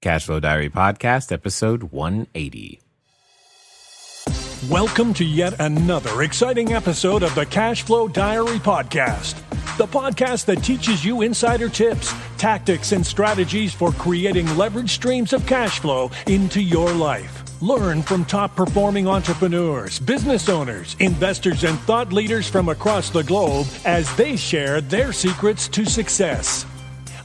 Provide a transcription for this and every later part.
Cashflow Diary Podcast, episode 180. Welcome to yet another exciting episode of the Cashflow Diary Podcast, the podcast that teaches you insider tips, tactics, and strategies for creating leverage streams of cash flow into your life. Learn from top-performing entrepreneurs, business owners, investors, and thought leaders from across the globe as they share their secrets to success.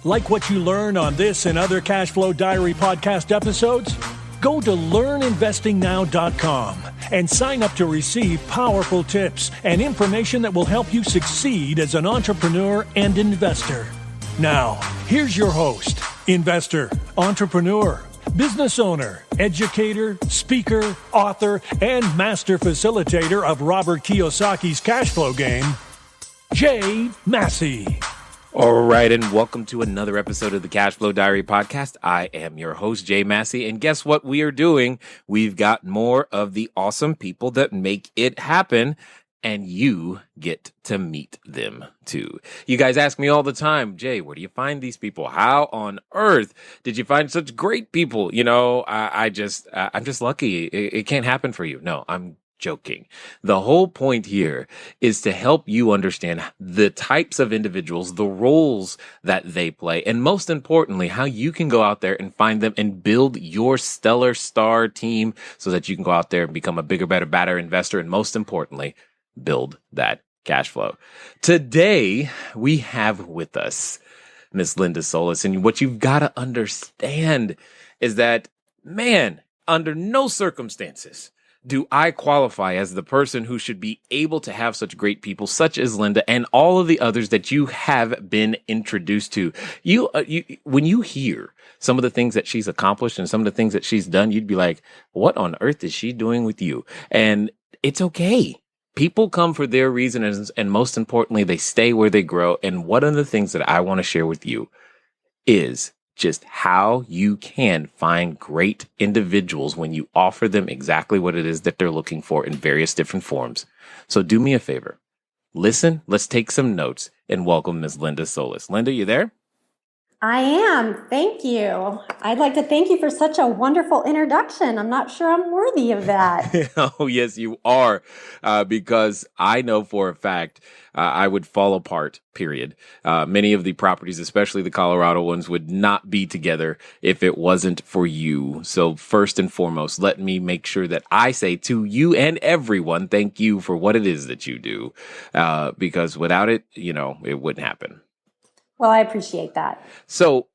Like what you learn on this and other Cashflow Diary podcast episodes? Go to learninvestingnow.com and sign up to receive powerful tips and information that will help you succeed as an entrepreneur and investor. Now, here's your host, investor, entrepreneur, business owner, educator, speaker, author, and master facilitator of Robert Kiyosaki's cash flow game, Jay Massey. All right, and welcome to another episode of the Cashflow Diary Podcast. I am your host, Jay Massey, and guess what we are doing? We've got more of the awesome people that make it happen, and you get to meet them too. You guys ask me all the time, Jay, where do you find these people? How on earth did you find such great people? You know, I'm just lucky. It can't happen for you. No, I'm joking. The whole point here is to help you understand the types of individuals, the roles that they play, and most importantly, how you can go out there and find them and build your stellar star team so that you can go out there and become a bigger, better, badder investor, and most importantly, build that cash flow. Today, we have with us Miss Linda Solis, and what you've got to understand is that, man, under no circumstances do I qualify as the person who should be able to have such great people such as Linda and all of the others that you have been introduced to. When you hear some of the things that she's accomplished and some of the things that she's done, you'd be like, what on earth is she doing with you? And it's okay. People come for their reasons, and most importantly, they stay where they grow. And one of the things that I want to share with you is just how you can find great individuals when you offer them exactly what it is that they're looking for in various different forms. So do me a favor. Listen, let's take some notes, and welcome Ms. Linda Solis. Linda, you there? I am. Thank you. I'd like to thank you for such a wonderful introduction. I'm not sure I'm worthy of that. Oh, yes, you are, because I know for a fact I would fall apart, period. Many of the properties, especially the Colorado ones, would not be together if it wasn't for you. So first and foremost, let me make sure that I say to you and everyone, thank you for what it is that you do, because without it, it wouldn't happen. Well, I appreciate that. So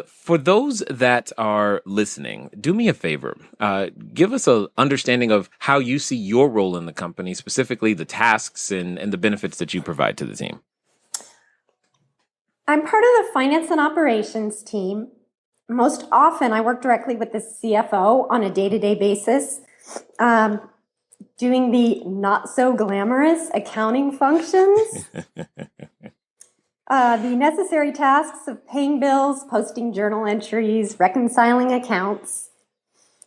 for those that are listening, do me a favor. Give us an understanding of how you see your role in the company, specifically the tasks and the benefits that you provide to the team. I'm part of the finance and operations team. Most often, I work directly with the CFO on a day-to-day basis, doing the not-so-glamorous accounting functions. The necessary tasks of paying bills, posting journal entries, reconciling accounts.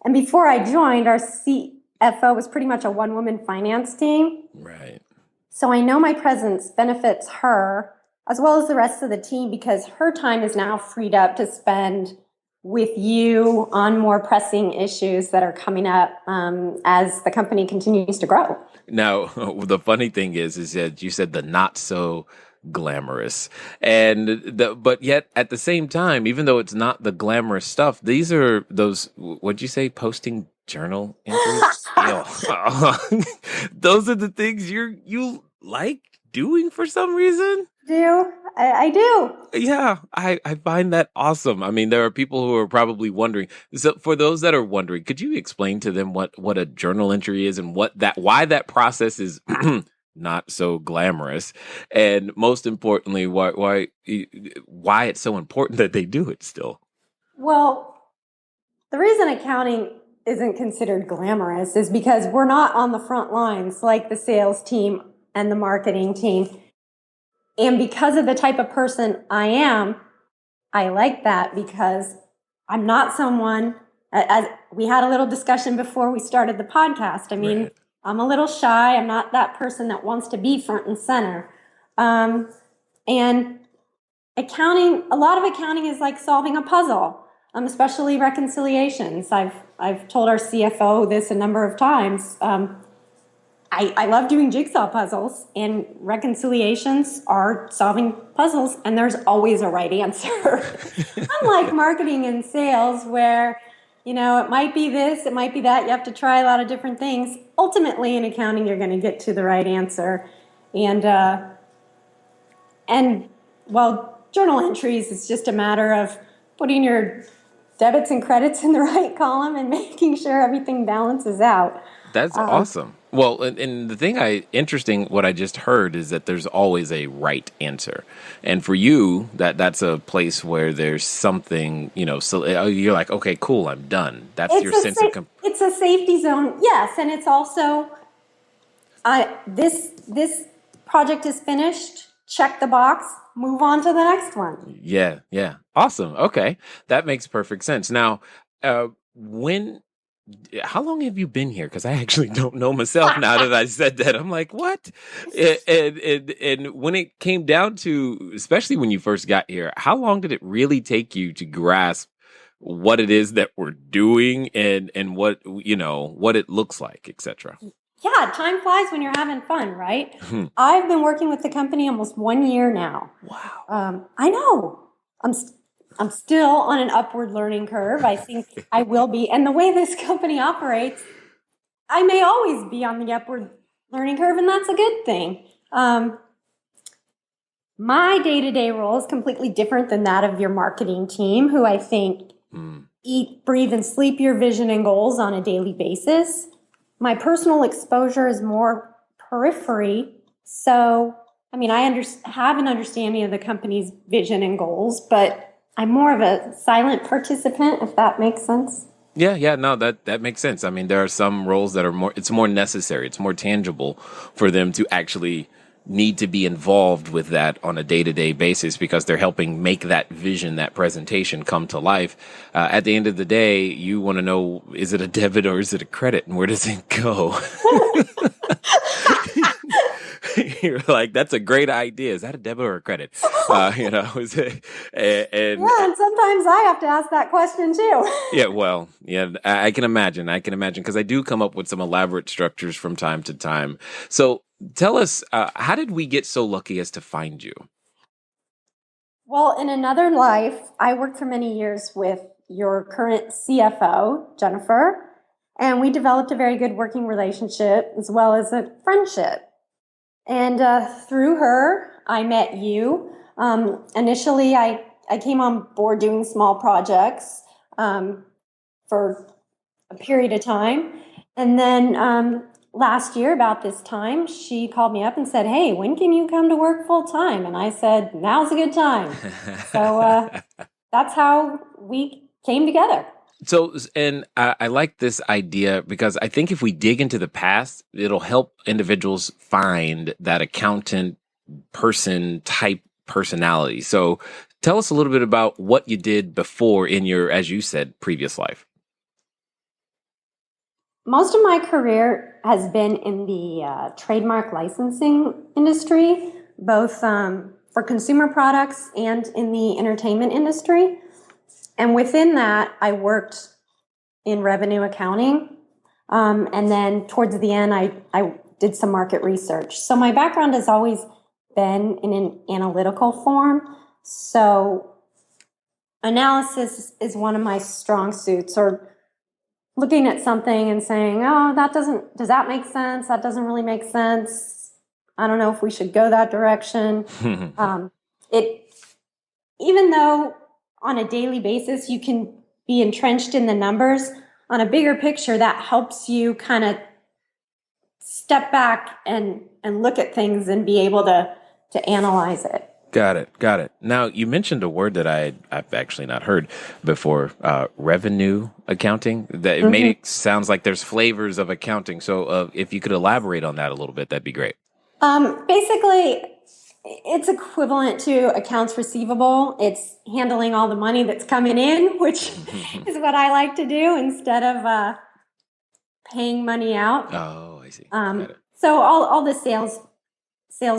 And before I joined, our CFO was pretty much a one-woman finance team. Right. So I know my presence benefits her as well as the rest of the team because her time is now freed up to spend with you on more pressing issues that are coming up as the company continues to grow. Now, the funny thing is that you said the not-so-glamorous. But yet at the same time, even though it's not the glamorous stuff, these are those, what'd you say, posting journal entries? Those are the things you like doing for some reason? I do. Yeah, I find that awesome. I mean, there are people who are probably wondering. So for those that are wondering, could you explain to them what a journal entry is and why that process is not so glamorous, and most importantly, why it's so important that they do it still? Well, the reason accounting isn't considered glamorous is because we're not on the front lines like the sales team and the marketing team. And because of the type of person I am, I like that because I'm not someone, as we had a little discussion before we started the podcast. I mean, right. I'm a little shy. I'm not that person that wants to be front and center. And accounting, a lot of accounting is like solving a puzzle. especially reconciliations. I've told our CFO this a number of times. I love doing jigsaw puzzles, and reconciliations are solving puzzles, and there's always a right answer. Unlike marketing and sales, where it might be this, it might be that. You have to try a lot of different things. Ultimately, in accounting, you're going to get to the right answer. And well, journal entries, it's just a matter of putting your debits and credits in the right column and making sure everything balances out. That's awesome. Well, and the thing interesting, what I just heard is that there's always a right answer. And for you, that's a place where there's something, so you're like, okay, cool, I'm done. That's your sense of... It's a safety zone, yes. And it's also, this project is finished, check the box, move on to the next one. Yeah. Awesome. Okay. That makes perfect sense. Now, how long have you been here? Because I actually don't know myself now that I said that. I'm like, what? And when it came down to, especially when you first got here, how long did it really take you to grasp what it is that we're doing and what, what it looks like, etc.? Yeah, time flies when you're having fun, right? I've been working with the company almost 1 year now. Wow. I know. I'm still on an upward learning curve. I think I will be. And the way this company operates, I may always be on the upward learning curve, and that's a good thing. My day-to-day role is completely different than that of your marketing team, who I think eat, breathe, and sleep your vision and goals on a daily basis. My personal exposure is more periphery. So, I have an understanding of the company's vision and goals, but I'm more of a silent participant, if that makes sense. Yeah, no, that makes sense. There are some roles that are it's more necessary. It's more tangible for them to actually need to be involved with that on a day-to-day basis because they're helping make that vision, that presentation come to life. At the end of the day, you want to know, is it a debit or is it a credit, and where does it go? You're like, that's a great idea. Is that a debit or a credit? Is it, and sometimes I have to ask that question too. I can imagine because I do come up with some elaborate structures from time to time. So tell us, how did we get so lucky as to find you? Well, in another life, I worked for many years with your current CFO, Jennifer, and we developed a very good working relationship as well as a friendship. And through her, I met you. Initially, I came on board doing small projects for a period of time. And then last year, about this time, she called me up and said, "Hey, when can you come to work full time?" And I said, "Now's a good time." So that's how we came together. So, and I like this idea because I think if we dig into the past, it'll help individuals find that accountant person type personality. So tell us a little bit about what you did before in your, as you said, previous life. Most of my career has been in the trademark licensing industry, both for consumer products and in the entertainment industry. And within that, I worked in revenue accounting. And then towards the end, I did some market research. So my background has always been in an analytical form. So analysis is one of my strong suits, or looking at something and saying, "Oh, does that make sense? That doesn't really make sense. I don't know if we should go that direction." Even though on a daily basis, you can be entrenched in the numbers, on a bigger picture, that helps you kind of step back and look at things and be able to analyze it. Got it. Now, you mentioned a word that I've actually not heard before, revenue accounting. That it made it sounds like there's flavors of accounting. So if you could elaborate on that a little bit, that'd be great. Basically, it's equivalent to accounts receivable. It's handling all the money that's coming in, which is what I like to do instead of paying money out. Oh, I see. So all the sales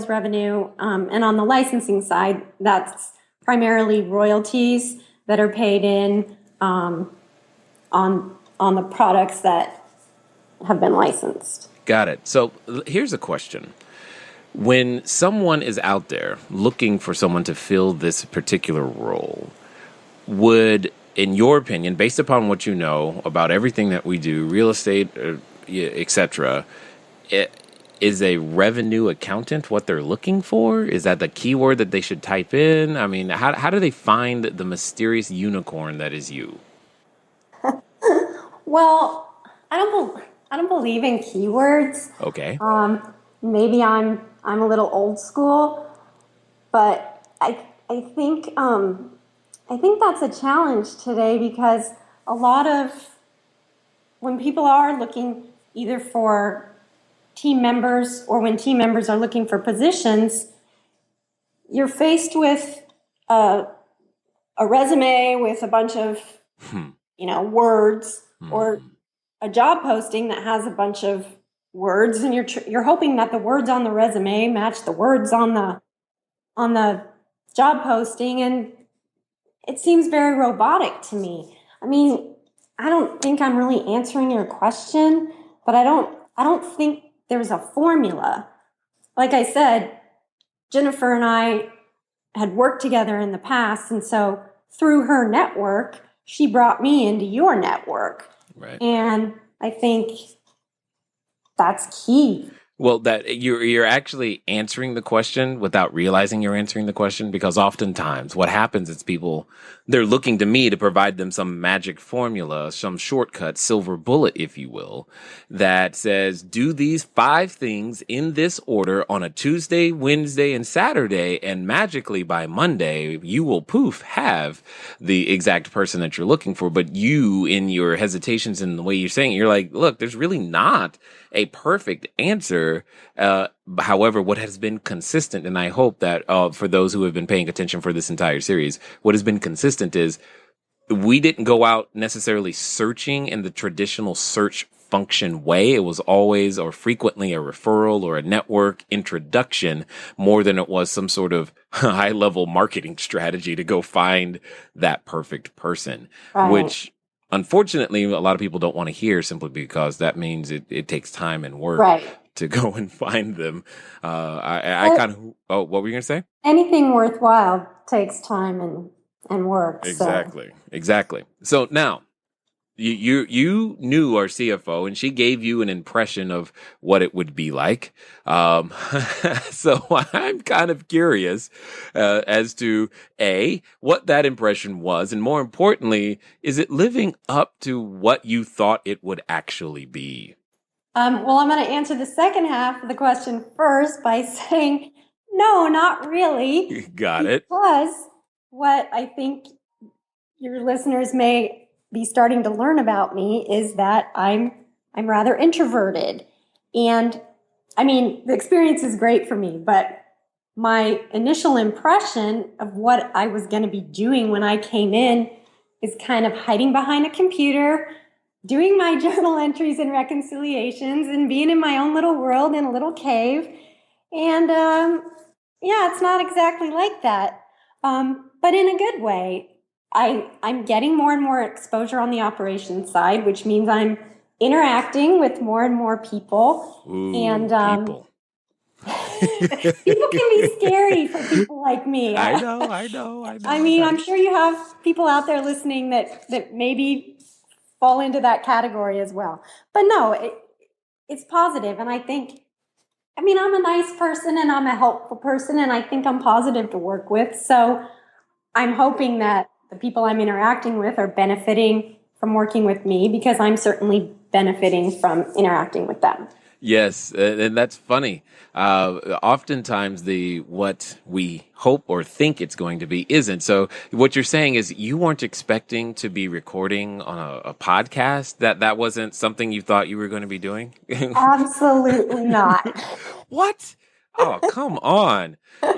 revenue, and on the licensing side, that's primarily royalties that are paid in, on the products that have been licensed. Got it. So here's a question. When someone is out there looking for someone to fill this particular role, would, in your opinion, based upon what you know about everything that we do, real estate, etc., is a revenue accountant what they're looking for? Is that the keyword that they should type in? I mean, how do they find the mysterious unicorn that is you? Well, I don't believe in keywords. Okay. Maybe I'm a little old school, but I think that's a challenge today, because a lot of when people are looking either for team members or when team members are looking for positions, you're faced with a resume with a bunch of words, or a job posting that has a bunch of words, and you're hoping that the words on the resume match the words on the job posting, and it seems very robotic to me. I mean, I don't think I'm really answering your question, but I don't think there's a formula. Like I said, Jennifer and I had worked together in the past, and so through her network, she brought me into your network. Right. And I think that's key. Well, that you're actually answering the question without realizing you're answering the question, because oftentimes what happens is they're looking to me to provide them some magic formula, some shortcut, silver bullet, if you will, that says, do these 5 things in this order on a Tuesday, Wednesday, and Saturday, and magically by Monday, you will have the exact person that you're looking for. But you, in your hesitations and the way you're saying it, you're like, look, there's really not a perfect answer. However, what has been consistent, and I hope that for those who have been paying attention for this entire series, what has been consistent is we didn't go out necessarily searching in the traditional search function way. It was always or frequently a referral or a network introduction more than it was some sort of high level marketing strategy to go find that perfect person, right. Which unfortunately a lot of people don't want to hear, simply because that means it takes time and work. Right. To go and find them. What were you going to say? Anything worthwhile takes time and work. Exactly. So now, you knew our CFO, and she gave you an impression of what it would be like. So I'm kind of curious as to what that impression was, and more importantly, is it living up to what you thought it would actually be? Well, I'm going to answer the second half of the question first by saying, no, not really. Got it. Because what I think your listeners may be starting to learn about me is that I'm rather introverted. And I mean, the experience is great for me, but my initial impression of what I was going to be doing when I came in is kind of hiding behind a computer, doing my journal entries and reconciliations, and being in my own little world in a little cave. And it's not exactly like that, but in a good way. I'm getting more and more exposure on the operations side, which means I'm interacting with more and more people. Ooh, and people. People can be scary for people like me. I know. I mean, I'm sure you have people out there listening that maybe fall into that category as well. But no, it's positive. And I'm a nice person and I'm a helpful person, and I think I'm positive to work with. So I'm hoping that the people I'm interacting with are benefiting from working with me, because I'm certainly benefiting from interacting with them. Yes, and that's funny. Oftentimes what we hope or think it's going to be isn't. So what you're saying is you weren't expecting to be recording on a podcast? That wasn't something you thought you were going to be doing? Absolutely not. What? Oh, come on. But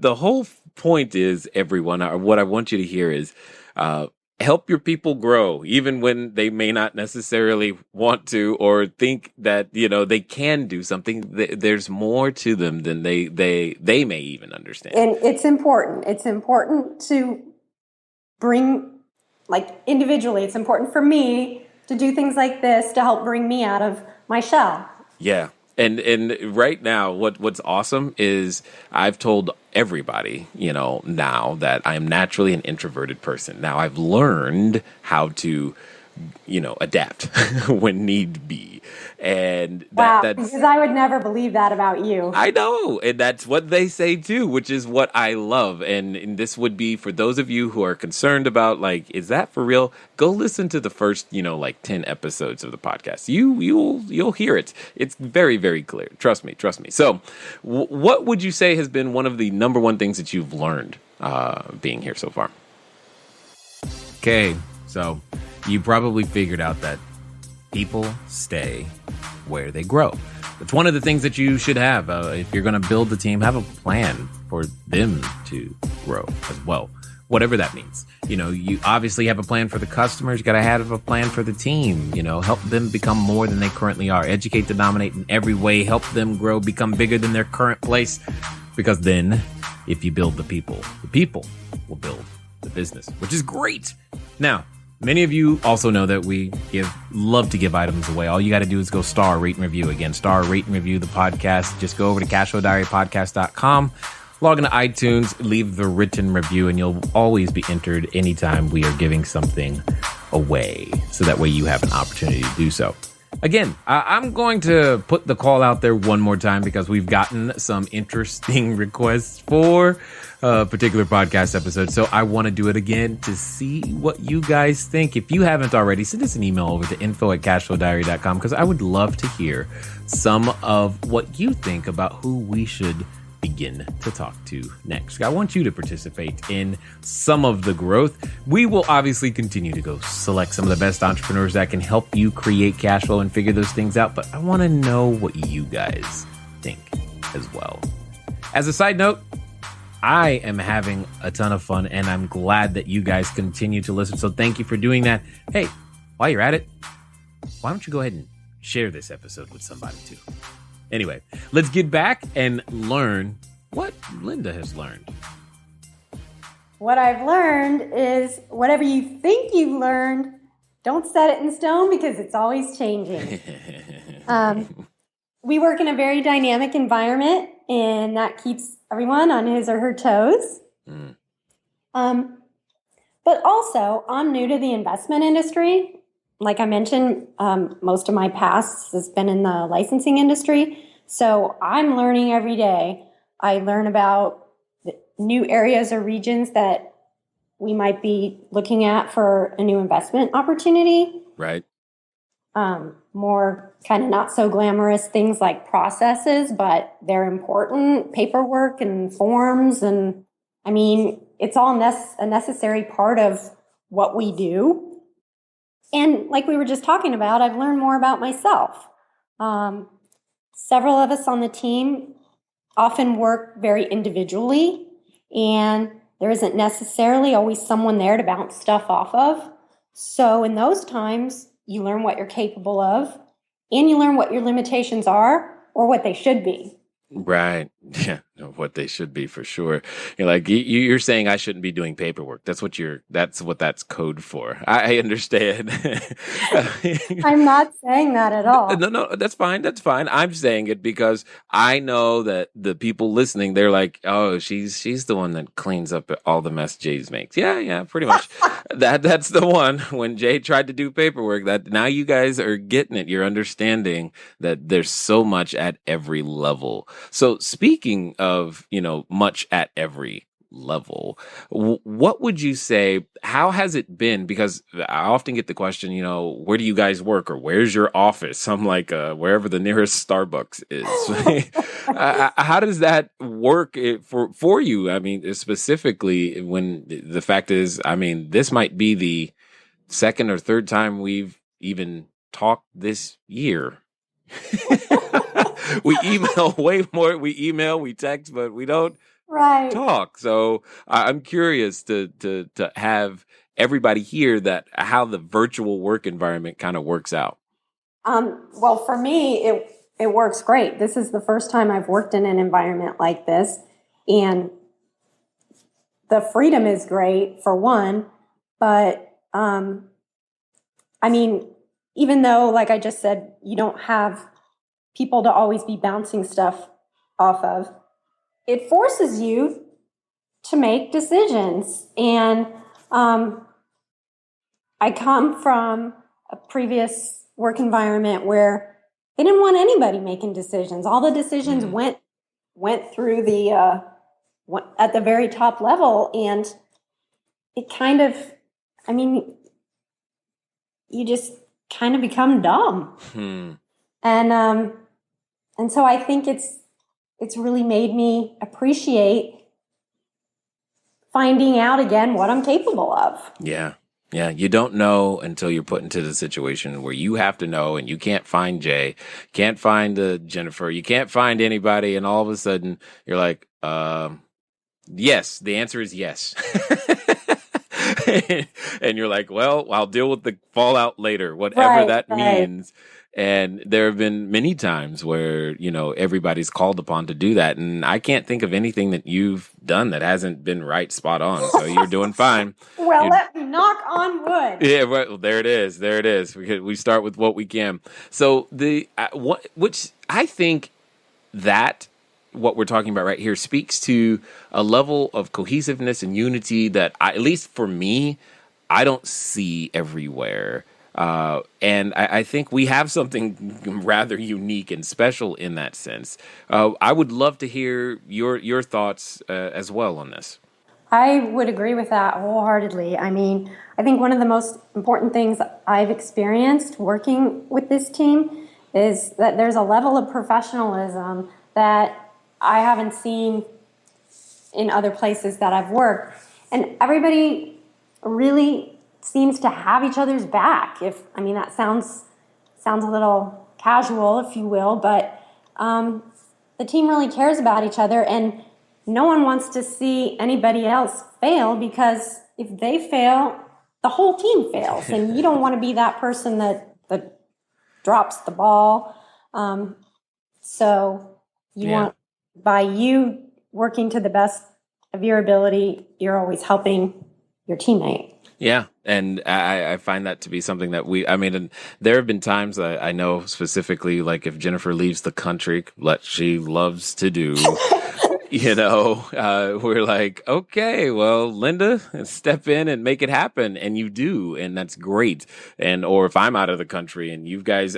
the whole point is, everyone, what I want you to hear is, help your people grow, even when they may not necessarily want to or think that, they can do something. There's more to them than they may even understand. And it's important. It's important to bring, like individually, it's important for me to do things like this to help bring me out of my shell. Yeah. And right now, what's awesome is I've told everybody, now that I'm naturally an introverted person. Now I've learned how to, adapt when need be. And that's because I would never believe that about you. I know. And that's what they say too, which is what I love. And this would be for those of you who are concerned about, like, is that for real? Go listen to the first, 10 episodes of the podcast. You'll hear it. It's very, very clear. Trust me. So what would you say has been one of the number one things that you've learned being here so far? Okay. So you probably figured out that people stay where they grow. It's one of the things that you should have. If you're going to build the team, have a plan for them to grow as well, whatever that means. You obviously have a plan for the customers. You got to have a plan for the team. Help them become more than they currently are. Educate to dominate in every way. Help them grow, become bigger than their current place. Because then, if you build the people will build the business, which is great. Now, many of you also know that we love to give items away. All you got to do is go star, rate, and review. Again, star, rate, and review the podcast. Just go over to cashflowdiarypodcast.com, log into iTunes, leave the written review, and you'll always be entered anytime we are giving something away. So that way you have an opportunity to do so. Again, I'm going to put the call out there one more time because we've gotten some interesting requests for a particular podcast episode. So I want to do it again to see what you guys think. If you haven't already, send us an email over to info@cashflowdiary.com because I would love to hear some of what you think about who we should begin to talk to next. I want you to participate in some of the growth. We will obviously continue to go select some of the best entrepreneurs that can help you create cash flow and figure those things out. But I want to know what you guys think as well. As a side note, I am having a ton of fun and I'm glad that you guys continue to listen. So thank you for doing that. Hey, while you're at it, why don't you go ahead and share this episode with somebody too? Anyway, let's get back and learn what Linda has learned. What I've learned is whatever you think you've learned, don't set it in stone because it's always changing. We work in a very dynamic environment, and that keeps everyone on his or her toes. But also, I'm new to the investment industry. Like I mentioned, most of my past has been in the licensing industry. So I'm learning every day. I learn about the new areas or regions that we might be looking at for a new investment opportunity. Right. More kind of not so glamorous things like processes, but they're important, paperwork and forms. And I mean, it's all a necessary part of what we do. And like we were just talking about, I've learned more about myself. Several of us on the team often work very individually, and there isn't necessarily always someone there to bounce stuff off of. So in those times, you learn what you're capable of, and you learn what your limitations are or what they should be. Right. Yeah. What they should be for sure. You're like, you're saying I shouldn't be doing paperwork. That's what that's code for. I understand. I'm not saying that at all. No, that's fine. That's fine. I'm saying it because I know that the people listening, they're like, oh, she's the one that cleans up all the mess Jay's makes. Yeah, pretty much. That's the one. When Jay tried to do paperwork, that now you guys are getting it. You're understanding that there's so much at every level. So speaking of, much at every level, what would you say, how has it been? Because I often get the question, where do you guys work or where's your office? I'm like, wherever the nearest Starbucks is. How does that work for you? I mean, specifically when the fact is, I mean, this might be the second or third time we've even talked this year. We email way more. We text, but we don't talk. So I'm curious to have everybody hear that how the virtual work environment kind of works out. Well, for me, it works great. This is the first time I've worked in an environment like this, and the freedom is great for one. But, I mean, even though, like I just said, you don't have people to always be bouncing stuff off of, it forces you to make decisions. And I come from a previous work environment where they didn't want anybody making decisions. All the decisions went through the at the very top level, and it kind of, I mean, you just kind of become dumb. And so I think it's really made me appreciate finding out again what I'm capable of. Yeah. Yeah, you don't know until you're put into the situation where you have to know, and you can't find Jay, can't find Jennifer, you can't find anybody, and all of a sudden you're like, yes, the answer is yes. And you're like, well, I'll deal with the fallout later, whatever that means. And there have been many times where, everybody's called upon to do that. And I can't think of anything that you've done that hasn't been right spot on. So you're doing fine. Well, let me knock on wood. Yeah, well, there it is. There it is. We start with what we can. So which I think that what we're talking about right here speaks to a level of cohesiveness and unity that at least for me, I don't see everywhere. And I think we have something rather unique and special in that sense. I would love to hear your thoughts as well on this. I would agree with that wholeheartedly. I mean, I think one of the most important things I've experienced working with this team is that there's a level of professionalism that I haven't seen in other places that I've worked. And everybody really seems to have each other's back. That sounds a little casual, if you will, but the team really cares about each other, and no one wants to see anybody else fail, because if they fail, the whole team fails, and you don't want to be that person that drops the ball. So you want, by you working to the best of your ability, you're always helping your teammate. Yeah. And I find that to be something that and there have been times I know specifically, like if Jennifer leaves the country, she loves to do, we're like, okay, well, Linda, step in and make it happen. And you do. And that's great. Or if I'm out of the country and you guys,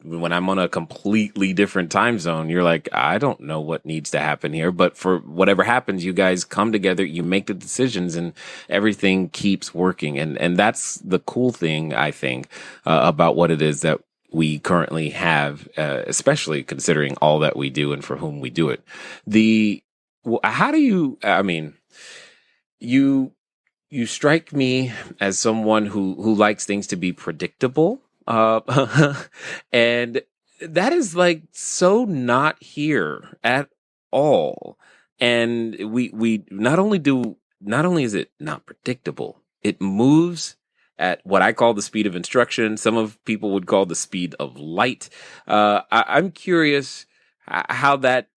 when I'm on a completely different time zone, you're like, I don't know what needs to happen here. But for whatever happens, you guys come together, you make the decisions, and everything keeps working. And that's the cool thing, I think, about what it is that we currently have, especially considering all that we do and for whom we do it. How do you, you strike me as someone who likes things to be predictable. And that is like so not here at all. And we not only is it not predictable, it moves at what I call the speed of instruction. Some of people would call the speed of light. I'm curious how that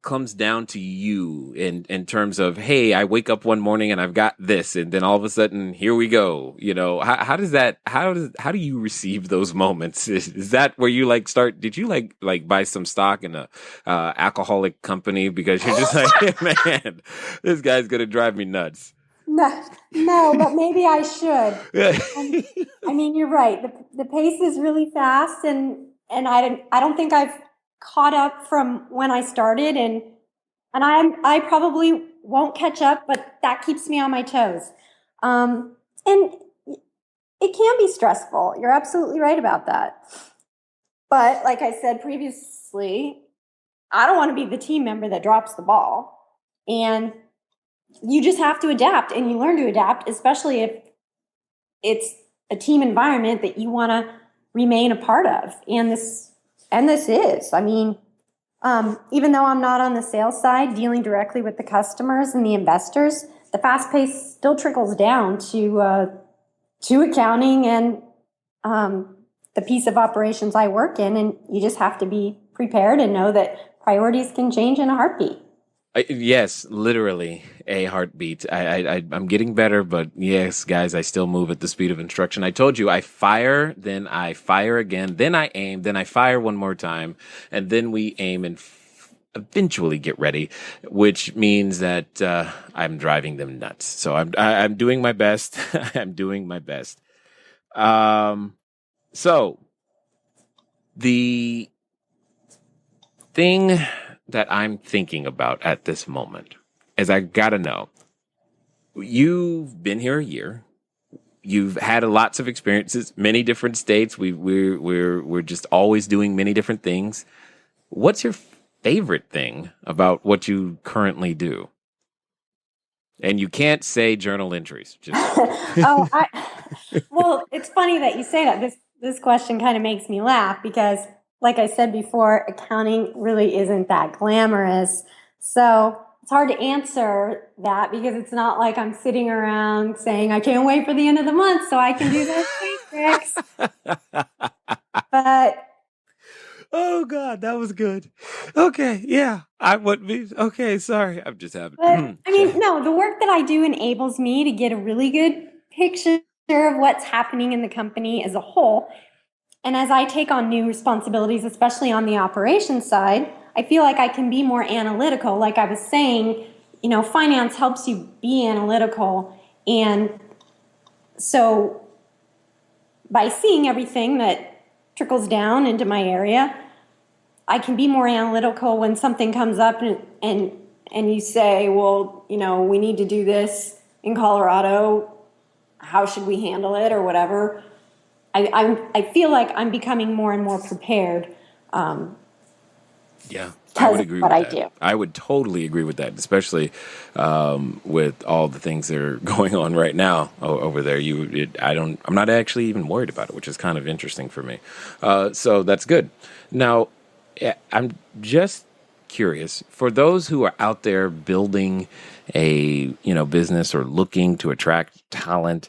comes down to you in terms of, hey, I wake up one morning and I've got this, and then all of a sudden, here we go. How do you receive those moments? Is that where you did you buy some stock in a alcoholic company because you're just like, man, this guy's going to drive me nuts? No, but maybe I should. You're right. The pace is really fast, and I don't think I've caught up from when I started, and I probably won't catch up, but that keeps me on my toes. And it can be stressful. You're absolutely right about that. But like I said previously, I don't want to be the team member that drops the ball. And you just have to adapt, and you learn to adapt, especially if it's a team environment that you want to remain a part of. And this is, even though I'm not on the sales side dealing directly with the customers and the investors, the fast pace still trickles down to accounting and the piece of operations I work in. And you just have to be prepared and know that priorities can change in a heartbeat. Yes, literally a heartbeat. I'm getting better, but yes, guys, I still move at the speed of instruction. I told you I fire, then I fire again, then I aim, then I fire one more time, and then we aim and eventually get ready, which means that I'm driving them nuts. So I'm doing my best. I'm doing my best. So the thing that I'm thinking about at this moment is I gotta know. You've been here a year. You've had lots of experiences, many different states. We're just always doing many different things. What's your favorite thing about what you currently do? And you can't say journal entries. Just Well, it's funny that you say that. This question kind of makes me laugh because, like I said before, accounting really isn't that glamorous. So it's hard to answer that because it's not like I'm sitting around saying I can't wait for the end of the month so I can do those basics. But oh God, that was good. Okay, yeah, I would be okay. Sorry, I'm just having. But I mean, no, the work that I do enables me to get a really good picture of what's happening in the company as a whole. And as I take on new responsibilities, especially on the operations side, I feel like I can be more analytical. Like I was saying, finance helps you be analytical. And so by seeing everything that trickles down into my area, I can be more analytical when something comes up and you say, well, we need to do this in Colorado. How should we handle it or whatever? I feel like I'm becoming more and more prepared. Yeah, I would agree with what I that. do. I would totally agree with that, especially with all the things that are going on right now over there. I'm not actually even worried about it, which is kind of interesting for me. So that's good. Now, I'm just curious for those who are out there building a business or looking to attract talent.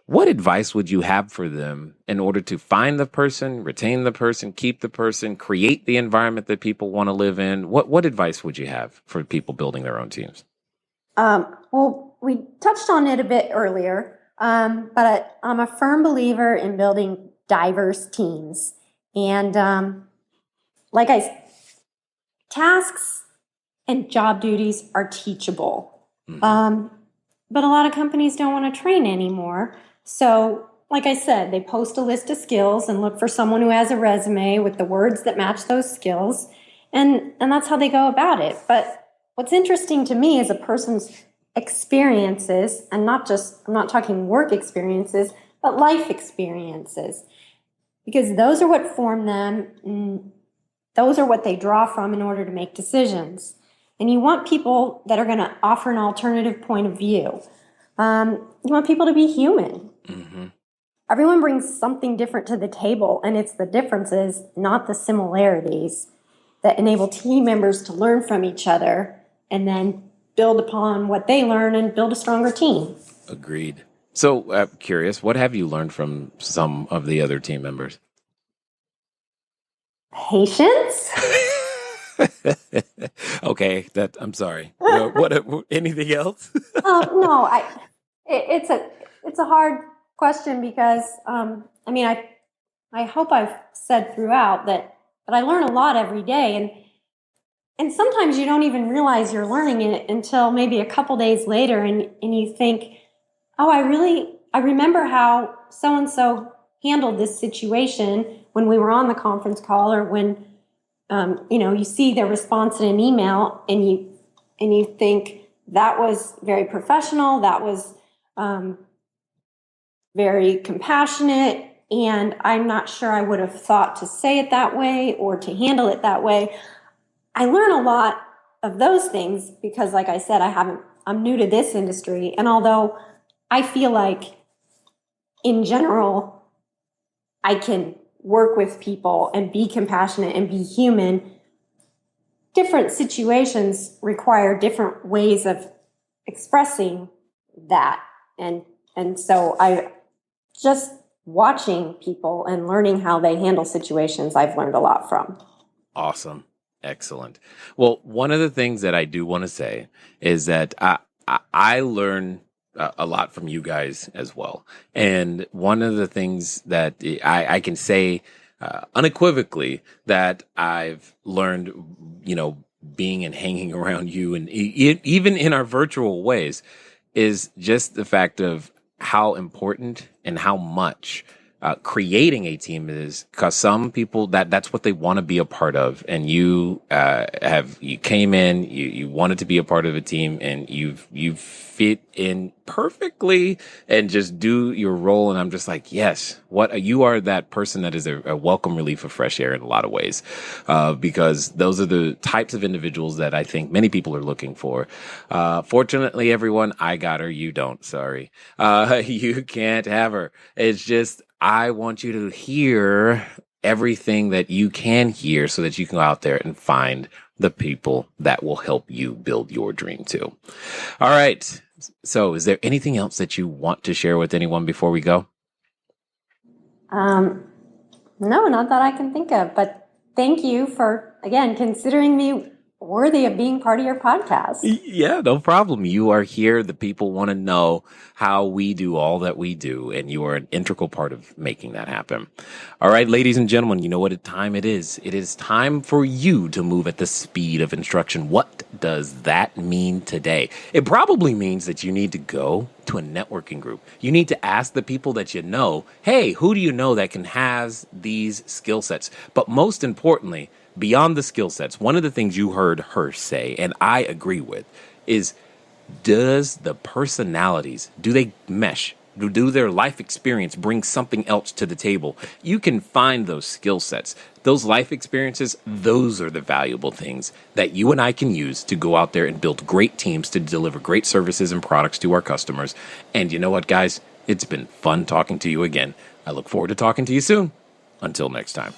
What advice would you have for them in order to find the person, retain the person, keep the person, create the environment that people want to live in? What advice would you have for people building their own teams? Well, we touched on it a bit earlier, but I'm a firm believer in building diverse teams. And tasks and job duties are teachable. Mm-hmm. But a lot of companies don't want to train anymore. So, like I said, they post a list of skills and look for someone who has a resume with the words that match those skills. And that's how they go about it. But what's interesting to me is a person's experiences, and I'm not talking work experiences, but life experiences. Because those are what form them, those are what they draw from in order to make decisions. And you want people that are going to offer an alternative point of view. You want people to be human. Mm-hmm. Everyone brings something different to the table, and it's the differences, not the similarities, that enable team members to learn from each other and then build upon what they learn and build a stronger team. Agreed. So, curious, what have you learned from some of the other team members? Patience. Okay, I'm sorry. What? Anything else? No, it's a hard question because I hope I've said throughout that I learn a lot every day, and sometimes you don't even realize you're learning it until maybe a couple days later, and you think, oh, I remember how so and so handled this situation when we were on the conference call, or when you see their response in an email, and you think that was very professional, that was very compassionate, and I'm not sure I would have thought to say it that way or to handle it that way. I learn a lot of those things because, like I said, I'm new to this industry, and although I feel like in general I can work with people and be compassionate and be human, different situations require different ways of expressing that. And so I just watching people and learning how they handle situations, I've learned a lot from. Awesome. Excellent. Well, one of the things that I do want to say is that I learn a lot from you guys as well. And one of the things that I can say unequivocally that I've learned, being and hanging around you and even in our virtual ways is just the fact of how important and how much creating a team is, because some people that's what they want to be a part of, and you came in, you wanted to be a part of a team, and you fit in perfectly and just do your role. And I'm just like, yes, you are that person that is a welcome relief of fresh air in a lot of ways, because those are the types of individuals that I think many people are looking for. Fortunately, everyone, I got her, you don't. Sorry, you can't have her. It's just, I want you to hear everything that you can hear so that you can go out there and find the people that will help you build your dream too. All right. So is there anything else that you want to share with anyone before we go? No, not that I can think of, but thank you for, again, considering me worthy of being part of your podcast. Yeah, no problem. You are here. The people want to know how we do all that we do, and you are an integral part of making that happen. All right, ladies and gentlemen, you know what time it is. It is time for you to move at the speed of instruction. What does that mean today? It probably means that you need to go to a networking group. You need to ask the people that you know, hey, who do you know that can have these skill sets? But most importantly, beyond the skill sets, one of the things you heard her say, and I agree with, is does the personalities, do they mesh? Do their life experience bring something else to the table? You can find those skill sets, those life experiences. Those are the valuable things that you and I can use to go out there and build great teams to deliver great services and products to our customers. And you know what, guys? It's been fun talking to you again. I look forward to talking to you soon. Until next time.